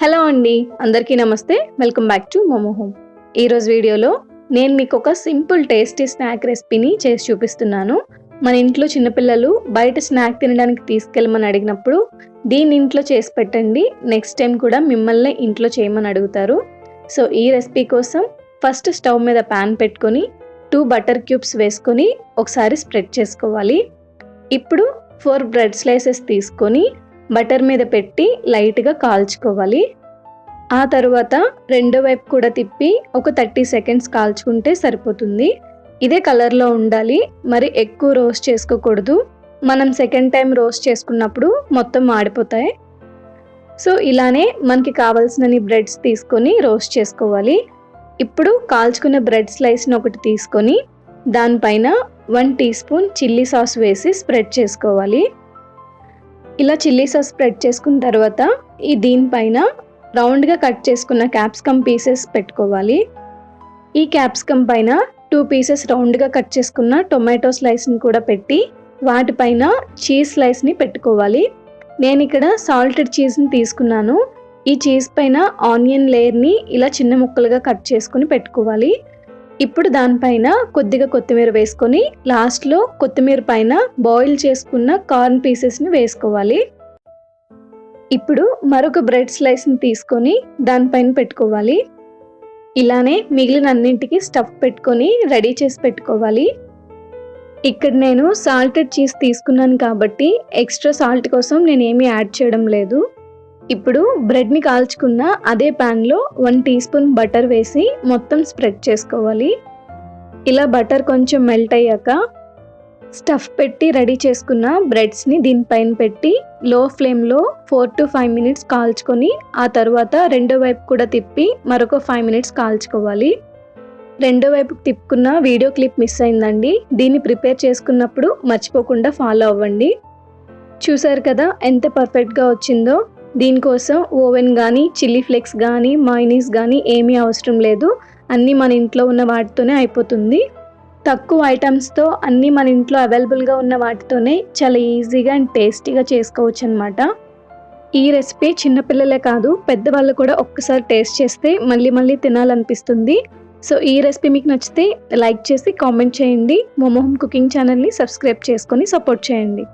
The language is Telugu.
హలో అండి, అందరికీ నమస్తే. Welcome back to Momo home. ఈరోజు వీడియోలో నేను మీకు ఒక సింపుల్ టేస్టీ స్నాక్ రెసిపీని చేసి చూపిస్తున్నాను. మన ఇంట్లో చిన్నపిల్లలు బయట స్నాక్ తినడానికి తీసుకెళ్ళమని అడిగినప్పుడు దీన్ని ఇంట్లో చేసి పెట్టండి, నెక్స్ట్ టైం కూడా మిమ్మల్ని ఇంట్లో చేయమని అడుగుతారు. సో ఈ రెసిపీ కోసం ఫస్ట్ స్టవ్ మీద ప్యాన్ పెట్టుకొని 2 బటర్ క్యూబ్స్ వేసుకొని ఒకసారి స్ప్రెడ్ చేసుకోవాలి. ఇప్పుడు 4 బ్రెడ్ స్లైసెస్ తీసుకొని బటర్ మీద పెట్టి లైట్గా కాల్చుకోవాలి. ఆ తర్వాత రెండో వైపు కూడా తిప్పి ఒక 30 సెకండ్స్ కాల్చుకుంటే సరిపోతుంది. ఇదే కలర్లో ఉండాలి, మరి ఎక్కువ రోస్ట్ చేసుకోకూడదు. మనం సెకండ్ టైం రోస్ట్ చేసుకున్నప్పుడు మొత్తం మాడిపోతాయి. సో ఇలానే మనకి కావాల్సినన్ని బ్రెడ్స్ తీసుకొని రోస్ట్ చేసుకోవాలి. ఇప్పుడు కాల్చుకున్న బ్రెడ్ స్లైస్ని ఒకటి తీసుకొని దానిపైన 1 టీ స్పూన్ చిల్లీ సాస్ వేసి స్ప్రెడ్ చేసుకోవాలి. ఇలా చిల్లీ సాస్ స్ప్రెడ్ చేసుకున్న తర్వాత దీనిపైన రౌండ్గా కట్ చేసుకున్న క్యాప్సికమ్ పీసెస్ పెట్టుకోవాలి. ఈ క్యాప్సికమ్ పైన 2 పీసెస్ రౌండ్గా కట్ చేసుకున్న టొమాటో స్లైస్ని కూడా పెట్టి వాటిపైన చీజ్ స్లైస్ని పెట్టుకోవాలి. నేను ఇక్కడ సాల్టెడ్ చీజ్ని తీసుకున్నాను. ఈ చీజ్ పైన ఆనియన్ లేయర్ని ఇలా చిన్న ముక్కలుగా కట్ చేసుకుని పెట్టుకోవాలి. ఇప్పుడు దానిపైన కొద్దిగా కొత్తిమీర వేసుకొని లాస్ట్లో కొత్తిమీర పైన బాయిల్ చేసుకున్న కార్న్ పీసెస్ని వేసుకోవాలి. ఇప్పుడు మరొక బ్రెడ్ స్లైస్ని తీసుకొని దానిపైన పెట్టుకోవాలి. ఇలానే మిగిలిన అన్నింటికి స్టఫ్ పెట్టుకొని రెడీ చేసి పెట్టుకోవాలి. ఇక్కడ నేను సాల్టెడ్ చీజ్ తీసుకున్నాను కాబట్టి ఎక్స్ట్రా సాల్ట్ కోసం నేను ఏమీ యాడ్ చేయడం లేదు. ఇప్పుడు బ్రెడ్ని కాల్చుకున్న అదే ప్యాన్లో 1 టీ స్పూన్ బటర్ వేసి మొత్తం స్ప్రెడ్ చేసుకోవాలి. ఇలా బటర్ కొంచెం మెల్ట్ అయ్యాక స్టఫ్ పెట్టి రెడీ చేసుకున్న బ్రెడ్స్ని దీనిపైన పెట్టి లో ఫ్లేమ్లో 4 to 5 మినిట్స్ కాల్చుకొని ఆ తర్వాత రెండో వైపు కూడా తిప్పి మరొక 5 మినిట్స్ కాల్చుకోవాలి. రెండో వైపుకి తిప్పుకున్న వీడియో క్లిప్ మిస్ అయిందండి. దీన్ని ప్రిపేర్ చేసుకున్నప్పుడు మర్చిపోకుండా ఫాలో అవ్వండి. చూసారు కదా ఎంత పర్ఫెక్ట్గా వచ్చిందో. దీనికోసం ఓవెన్ కానీ చిల్లీ ఫ్లేక్స్ కానీ మైనీస్ కానీ ఏమీ అవసరం లేదు. అన్నీ మన ఇంట్లో ఉన్న వాటితోనే అయిపోతుంది. తక్కువ ఐటమ్స్తో అన్నీ మన ఇంట్లో అవైలబుల్గా ఉన్న వాటితోనే చాలా ఈజీగా అండ్ టేస్టీగా చేసుకోవచ్చు అనమాట. ఈ రెసిపీ చిన్నపిల్లలే కాదు పెద్దవాళ్ళు కూడా ఒక్కసారి టేస్ట్ చేస్తే మళ్ళీ మళ్ళీ తినాలనిపిస్తుంది. సో ఈ రెసిపీ మీకు నచ్చితే లైక్ చేసి కామెంట్ చేయండి. మోమో హోమ్ కుకింగ్ ఛానల్ని సబ్స్క్రైబ్ చేసుకొని సపోర్ట్ చేయండి.